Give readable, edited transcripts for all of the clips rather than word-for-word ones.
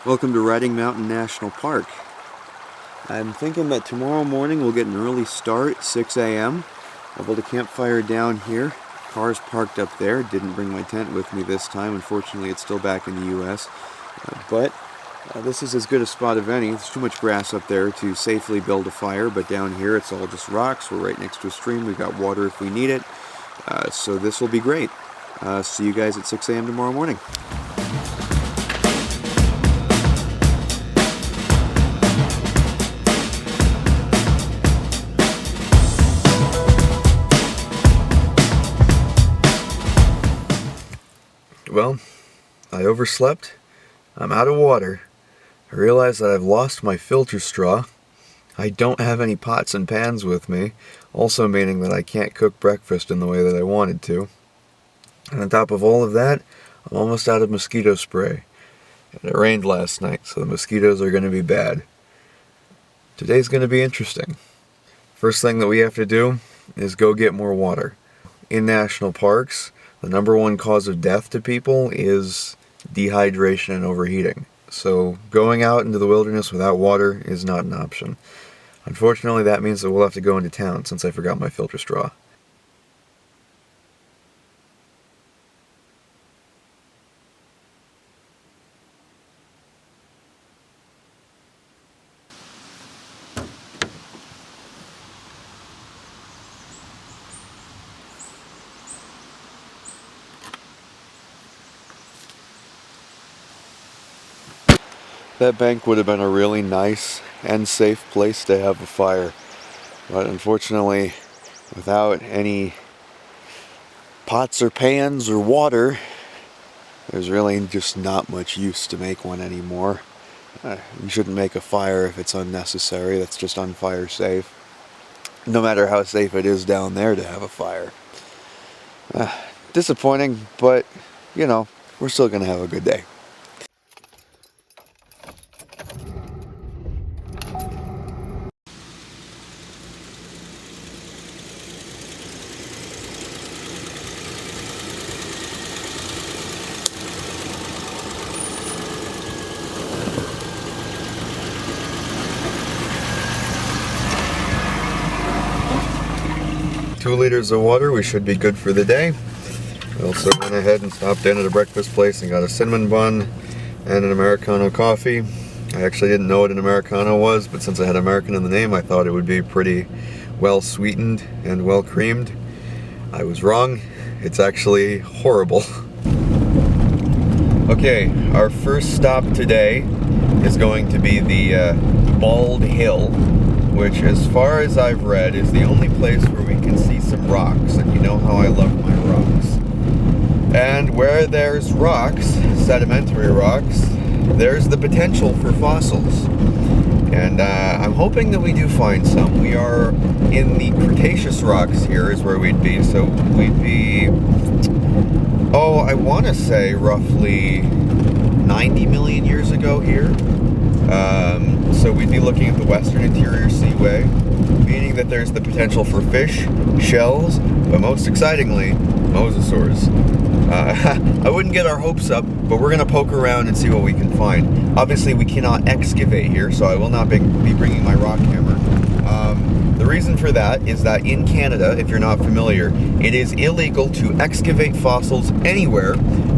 Welcome to Riding Mountain National Park. I'm thinking that tomorrow morning we'll get an early start, 6 a.m. I'll build a campfire down here. Car's parked up there. Didn't bring my tent with me this time. Unfortunately, it's still back in the U.S. But this is as good a spot of any. There's too much grass up there to safely build a fire, but down here it's all just rocks. We're right next to a stream. We've got water if we need it. So this will be great. See you guys at 6 a.m. tomorrow morning. Well, I overslept. I'm out of water. I realize that I've lost my filter straw. I don't have any pots and pans with me, also meaning that I can't cook breakfast in the way that I wanted to. And on top of all of that, I'm almost out of mosquito spray. And it rained last night, so the mosquitoes are going to be bad. Today's going to be interesting. First thing that we have to do is go get more water. In national parks, the number one cause of death to people is dehydration and overheating. So going out into the wilderness without water is not an option. Unfortunately, that means that we'll have to go into town since I forgot my filter straw. That bank would have been a really nice and safe place to have a fire, but unfortunately, without any pots or pans or water, there's really just not much use to make one anymore. You shouldn't make a fire if it's unnecessary. That's just unfire safe. No matter how safe it is down there to have a fire. Disappointing, but you know, we're still gonna have a good day. Liters of water, we should be good for the day. We also went ahead and stopped in at a breakfast place and got a cinnamon bun and an Americano coffee. I actually didn't know what an Americano was, but since I had American in the name, I thought it would be pretty well sweetened and well creamed. I was wrong. It's actually horrible. Okay, our first stop today is going to be the Bald Hill, which, as far as I've read, is the only place where we can see some rocks, and you know how I love my rocks. And where there's rocks, sedimentary rocks, there's the potential for fossils. And I'm hoping that we do find some. We are in the Cretaceous rocks here is where we'd be, so we'd be, I want to say roughly 90 million years ago here. So we'd be looking at the Western Interior Seaway, meaning that there's the potential for fish, shells, but most excitingly, mosasaurs. I wouldn't get our hopes up, but we're going to poke around and see what we can find. Obviously, we cannot excavate here, so I will not be bringing my rock hammer. The reason for that is that in Canada, if you're not familiar, it is illegal to excavate fossils anywhere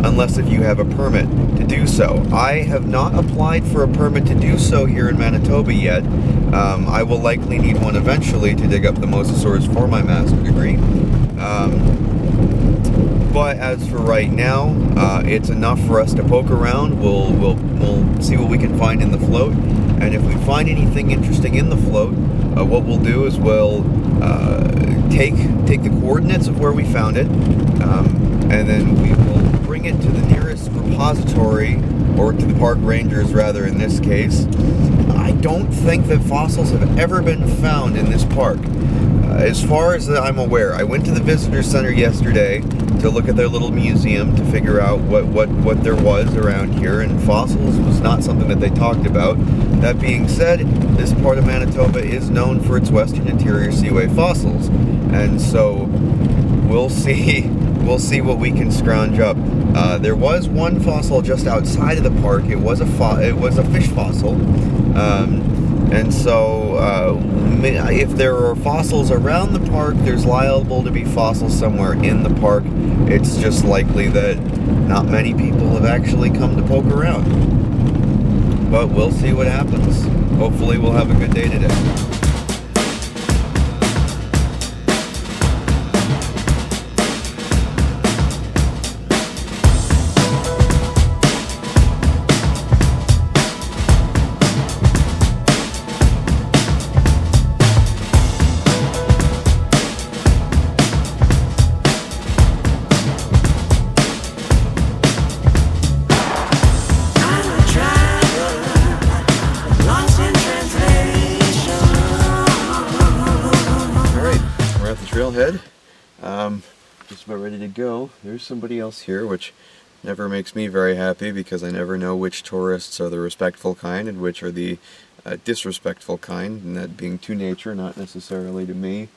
unless if you have a permit to do so. I have not applied for a permit to do so here in Manitoba yet. I will likely need one eventually to dig up the mosasaurs for my master's degree. But as for right now, it's enough for us to poke around. We'll see what we can find in the float, and if we find anything interesting in the float, what we'll do is we'll take the coordinates of where we found it, and then we will bring it to the nearest repository, or to the park rangers rather in this case. I don't think that fossils have ever been found in this park. As far as I'm aware, I went to the visitor center yesterday to look at their little museum to figure out what there was around here, and fossils was not something that they talked about. That being said, this part of Manitoba is known for its Western Interior Seaway fossils, and so we'll see we'll see what we can scrounge up. There was one fossil just outside of the park. It was a fish fossil, and so if there are fossils around the park, there's liable to be fossils somewhere in the park. It's just likely that not many people have actually come to poke around. But we'll see what happens. Hopefully we'll have a good day today. Trailhead, just about ready to go. There's somebody else here, which never makes me very happy because I never know which tourists are the respectful kind and which are the disrespectful kind, and that being to nature, not necessarily to me.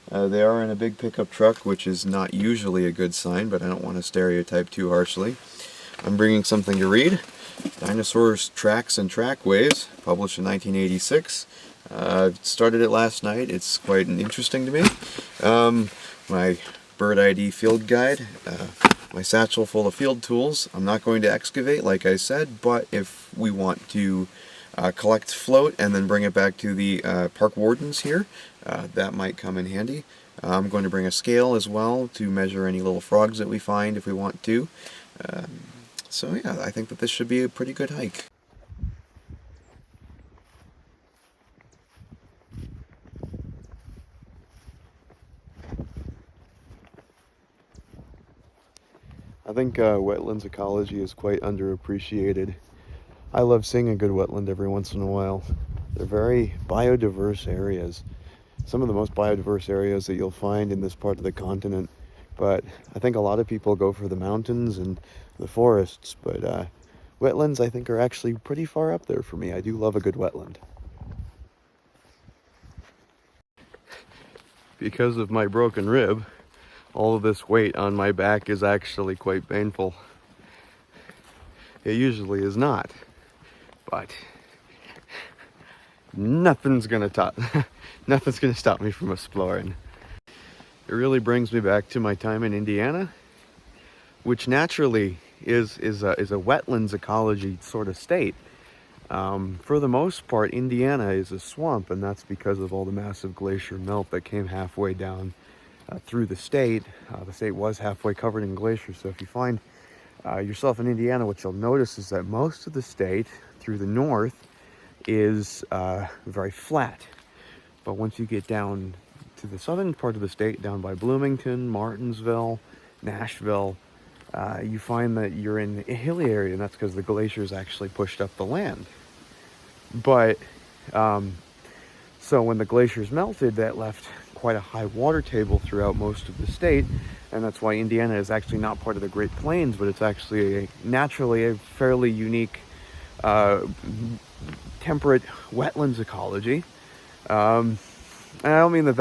They are in a big pickup truck, which is not usually a good sign, but I don't want to stereotype too harshly. I'm bringing something to read. Dinosaurs, Tracks and Trackways, published in 1986. Started it last night. It's quite interesting to me. My bird ID field guide, my satchel full of field tools. I'm not going to excavate, like I said, but if we want to collect float and then bring it back to the park wardens here, that might come in handy. I'm going to bring a scale as well to measure any little frogs that we find if we want to. So yeah, I think that this should be a pretty good hike. I think wetlands ecology is quite underappreciated. I love seeing a good wetland every once in a while. They're very biodiverse areas. Some of the most biodiverse areas that you'll find in this part of the continent. But I think a lot of people go for the mountains and the forests, but wetlands I think are actually pretty far up there for me. I do love a good wetland. Because of my broken rib, all of this weight on my back is actually quite painful. It usually is not, but nothing's gonna stop me from exploring. It really brings me back to my time in Indiana, which naturally is a wetlands ecology sort of state. For the most part, Indiana is a swamp, and that's because of all the massive glacier melt that came halfway down through the state. The state was halfway covered in glaciers, so if you find yourself in Indiana, what you'll notice is that most of the state through the north is very flat. But once you get down to the southern part of the state, down by Bloomington, Martinsville, Nashville, you find that you're in a hilly area, and that's because the glaciers actually pushed up the land. But so when the glaciers melted, that left quite a high water table throughout most of the state, and that's why Indiana is actually not part of the Great Plains, but it's actually naturally a fairly unique temperate wetlands ecology. And I don't mean that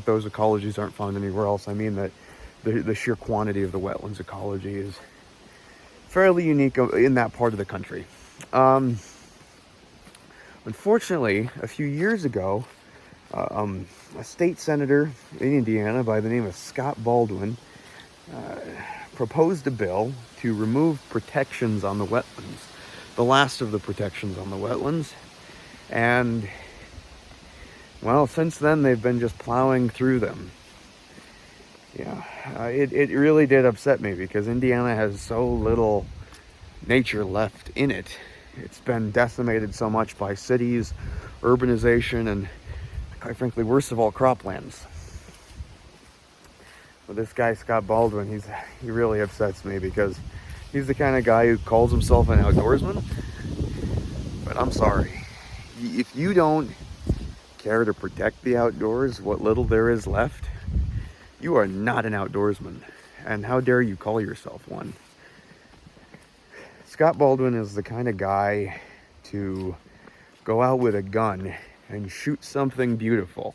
those ecologies aren't found anywhere else. I mean that the sheer quantity of the wetlands ecology is fairly unique in that part of the country. Unfortunately, a few years ago, a state senator in Indiana by the name of Scott Baldwin proposed a bill to remove protections on the wetlands, the last of the protections on the wetlands. And well, since then they've been just plowing through them. Yeah, it really did upset me because Indiana has so little nature left in it. It's been decimated so much by cities, urbanization, and quite frankly, worst of all, croplands. But this guy, Scott Baldwin, he really upsets me because he's the kind of guy who calls himself an outdoorsman. But I'm sorry. If you don't care to protect the outdoors, what little there is left, you are not an outdoorsman. And how dare you call yourself one? Scott Baldwin is the kind of guy to go out with a gun and shoot something beautiful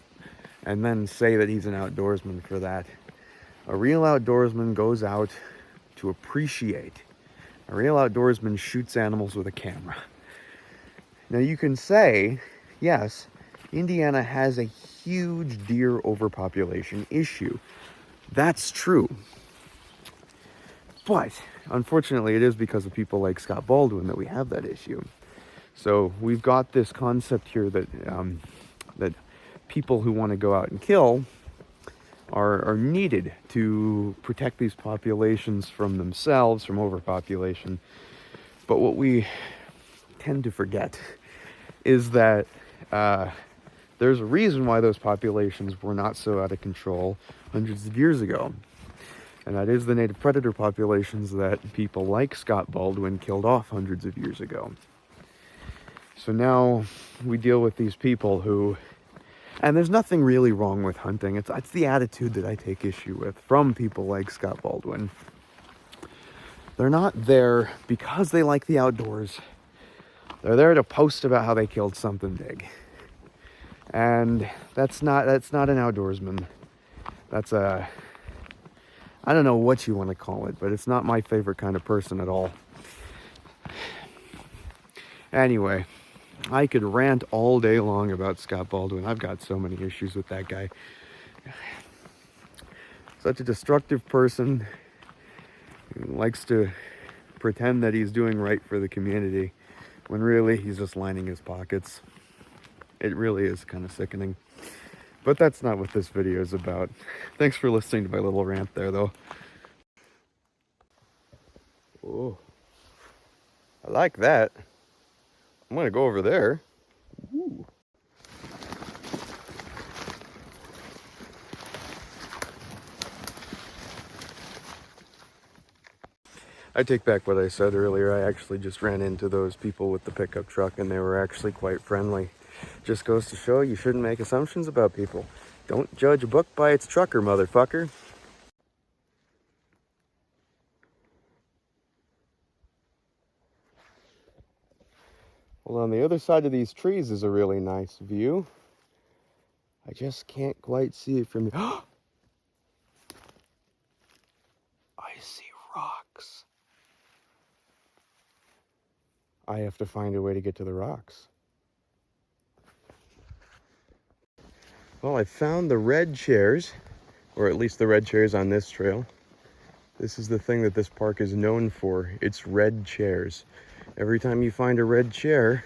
and then say that he's an outdoorsman for that. A real outdoorsman goes out to appreciate. A real outdoorsman shoots animals with a camera. Now you can say, yes, Indiana has a huge deer overpopulation issue. That's true. But unfortunately, it is because of people like Scott Baldwin that we have that issue. So we've got this concept here that that people who want to go out and kill are needed to protect these populations from themselves, from overpopulation. But what we tend to forget is that there's a reason why those populations were not so out of control hundreds of years ago. And that is the native predator populations that people like Scott Baldwin killed off hundreds of years ago. So now we deal with these people who, and there's nothing really wrong with hunting. It's the attitude that I take issue with from people like Scott Baldwin. They're not there because they like the outdoors. They're there to post about how they killed something big. And that's not an outdoorsman. That's I don't know what you want to call it, but it's not my favorite kind of person at all. Anyway, I could rant all day long about Scott Baldwin. I've got so many issues with that guy. Such a destructive person. He likes to pretend that he's doing right for the community, when really he's just lining his pockets. It really is kind of sickening. But that's not what this video is about. Thanks for listening to my little rant there, though. Oh, I like that. I'm gonna go over there. Ooh. I take back what I said earlier. I actually just ran into those people with the pickup truck and they were actually quite friendly. Just goes to show you shouldn't make assumptions about people. Don't judge a book by its trucker, motherfucker. Well, on the other side of these trees is a really nice view. I just can't quite see it from here. I see rocks. I have to find a way to get to the rocks. Well, I found the red chairs, or at least the red chairs on this trail. This is the thing that this park is known for. It's red chairs. Every time you find a red chair,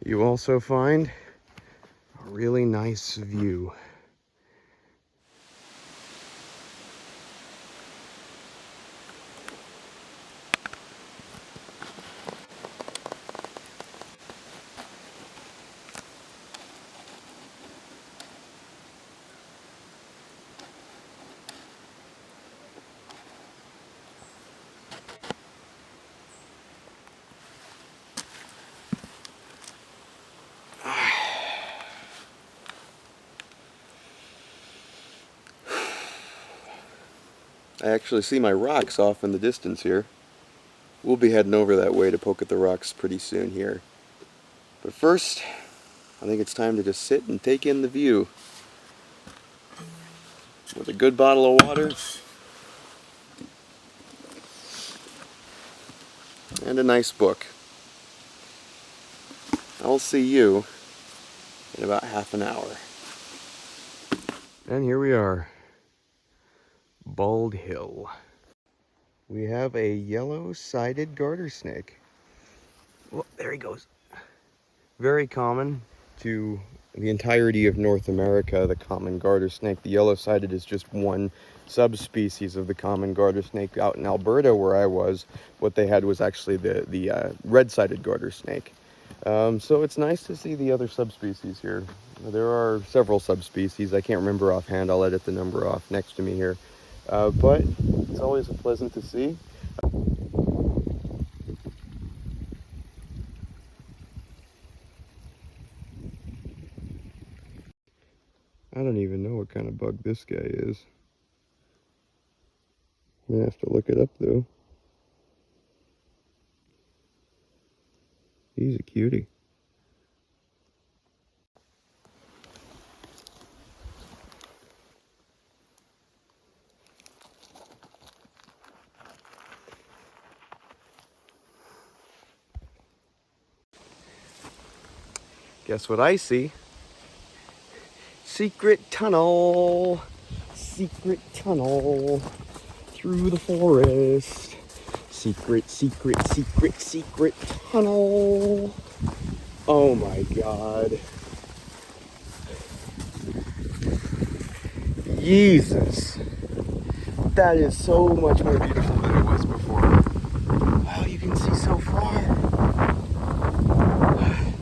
you also find a really nice view. I actually see my rocks off in the distance here. We'll be heading over that way to poke at the rocks pretty soon here. But first, I think it's time to just sit and take in the view. With a good bottle of water and a nice book. I'll see you in about half an hour. And here we are. Bald Hill. We have a yellow-sided garter snake. Well, there he goes. Very common to the entirety of North America, the common garter snake. The yellow-sided is just one subspecies of the common garter snake. Out in Alberta, where I was, what they had was actually the red-sided garter snake. So it's nice to see the other subspecies here. There are several subspecies. I can't remember offhand. I'll edit the number off next to me here. But it's always pleasant to see. I don't even know what kind of bug this guy is. I'm gonna have to look it up though. He's a cutie. Guess what I see? Secret tunnel. Secret tunnel through the forest. Secret, secret, secret, secret tunnel. Oh my God. Jesus. That is so much more beautiful than it was before. Wow, you can see so far.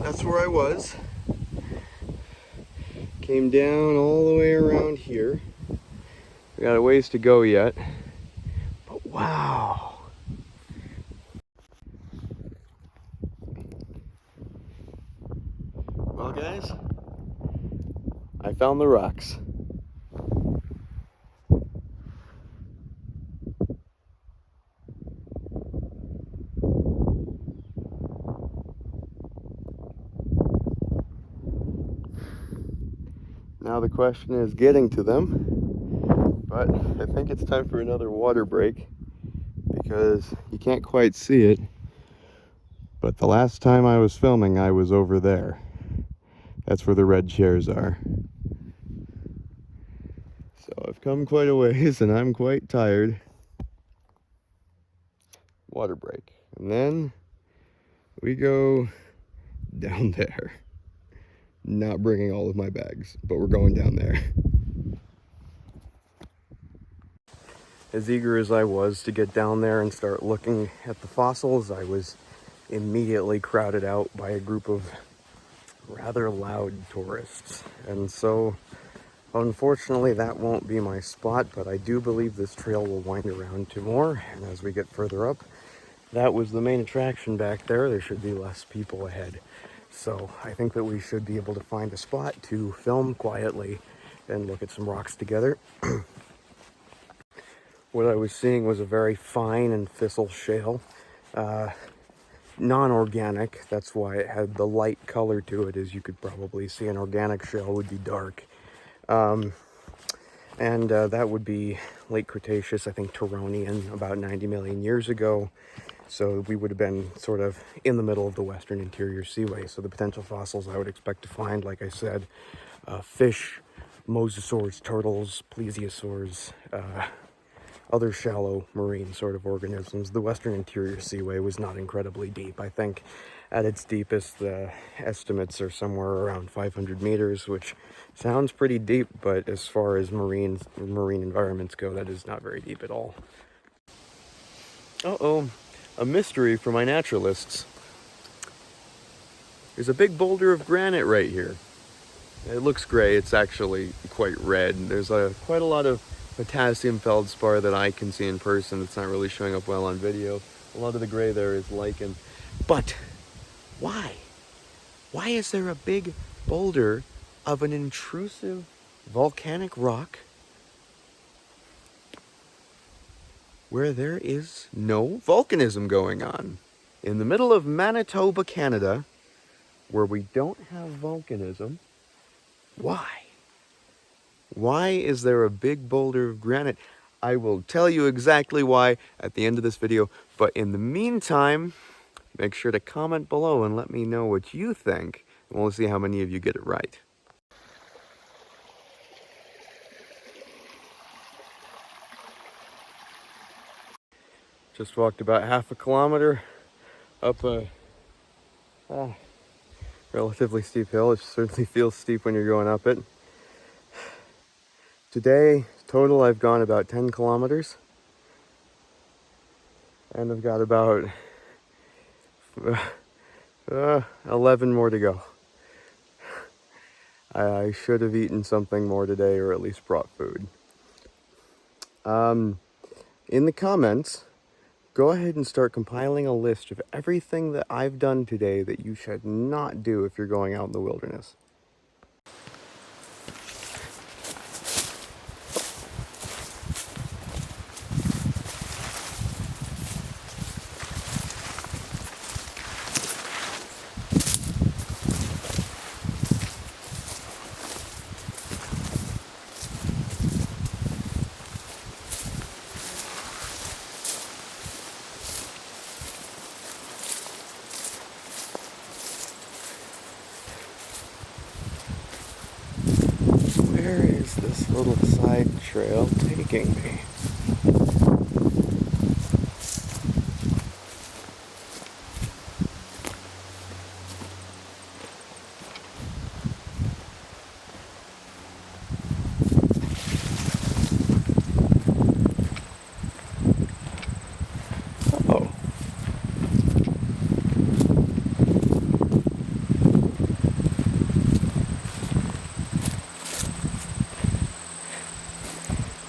That's where I was. Came down all the way around here. We got a ways to go yet. But wow. Well, guys, I found the rocks. Now the question is getting to them, but I think it's time for another water break because you can't quite see it, but the last time I was filming I was over there. That's where the red chairs are. So I've come quite a ways and I'm quite tired. Water break. And then we go down there. Not bringing all of my bags, but we're going down there. As eager as I was to get down there and start looking at the fossils, I was immediately crowded out by a group of rather loud tourists. And so, unfortunately, that won't be my spot, but I do believe this trail will wind around to more. And as we get further up, that was the main attraction back there. There should be less people ahead. So I think that we should be able to find a spot to film quietly and look at some rocks together. What I was seeing was a very fine and fissile shale, non-organic. That's why it had the light color to it, as you could probably see. An organic shale would be dark. That would be late Cretaceous, I think Turonian, about 90 million years ago. So we would have been sort of in the middle of the Western Interior Seaway. So the potential fossils I would expect to find, like I said, fish, mosasaurs, turtles, plesiosaurs, other shallow marine sort of organisms. The Western Interior Seaway was not incredibly deep. I think at its deepest, the estimates are somewhere around 500 meters, which sounds pretty deep, but as far as marine environments go, that is not very deep at all. Uh-oh. A mystery for my naturalists. There's a big boulder of granite right here. It looks gray, it's actually quite red. There's quite a lot of potassium feldspar that I can see in person. It's not really showing up well on video. A lot of the gray there is lichen. But why? Why is there a big boulder of an intrusive volcanic rock where there is no volcanism going on? In the middle of Manitoba, Canada, where we don't have volcanism, why? Why is there a big boulder of granite? I will tell you exactly why at the end of this video, but in the meantime, make sure to comment below and let me know what you think, and we'll see how many of you get it right. Just walked about half a kilometer up a relatively steep hill. It certainly feels steep when you're going up it. Today, total, I've gone about 10 kilometers. And I've got about 11 more to go. I should have eaten something more today, or at least brought food. In the comments, go ahead and start compiling a list of everything that I've done today that you should not do if you're going out in the wilderness. is this little side trail taking me? Oh.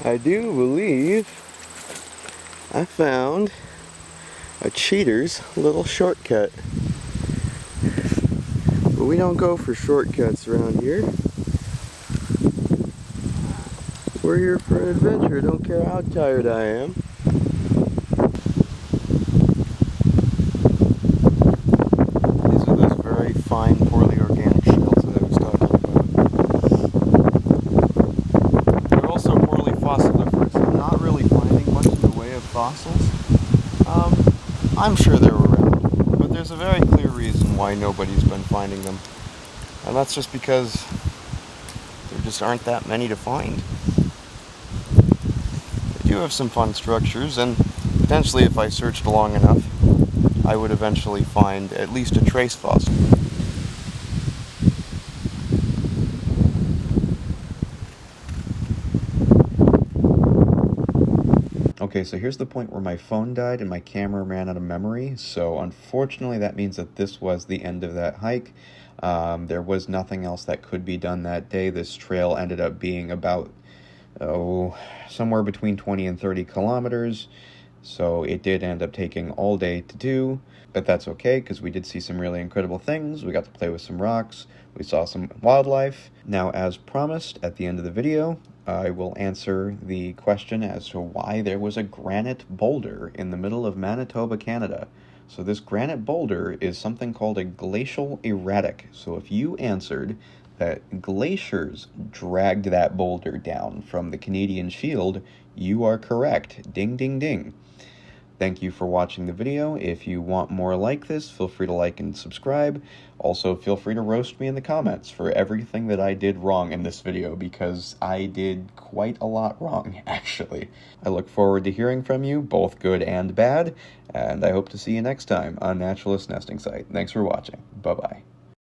I do believe I found a cheater's little shortcut. But we don't go for shortcuts around here. We're here for an adventure, don't care how tired I am. These are those very fine, poorly organic shells that I was talking about. They're also poorly fossiliferous. I'm not really finding much in the way of fossils. I'm sure they're around, but there's a very clear reason why nobody's been finding them. And that's just because there just aren't that many to find. They do have some fun structures, and potentially if I searched long enough, I would eventually find at least a trace fossil. Okay, so here's the point where my phone died and my camera ran out of memory, so unfortunately that means that this was the end of that hike. There was nothing else that could be done that day. This trail ended up being about, somewhere between 20 and 30 kilometers, so it did end up taking all day to do, but that's okay, because we did see some really incredible things. We got to play with some rocks, we saw some wildlife. Now, as promised, at the end of the video, I will answer the question as to why there was a granite boulder in the middle of Manitoba, Canada. So this granite boulder is something called a glacial erratic. So if you answered that glaciers dragged that boulder down from the Canadian Shield, you are correct. Ding, ding, ding. Thank you for watching the video. If you want more like this, feel free to like and subscribe. Also, feel free to roast me in the comments for everything that I did wrong in this video, because I did quite a lot wrong, actually. I look forward to hearing from you, both good and bad, and I hope to see you next time on Naturalist Nesting Site. Thanks for watching. Bye-bye.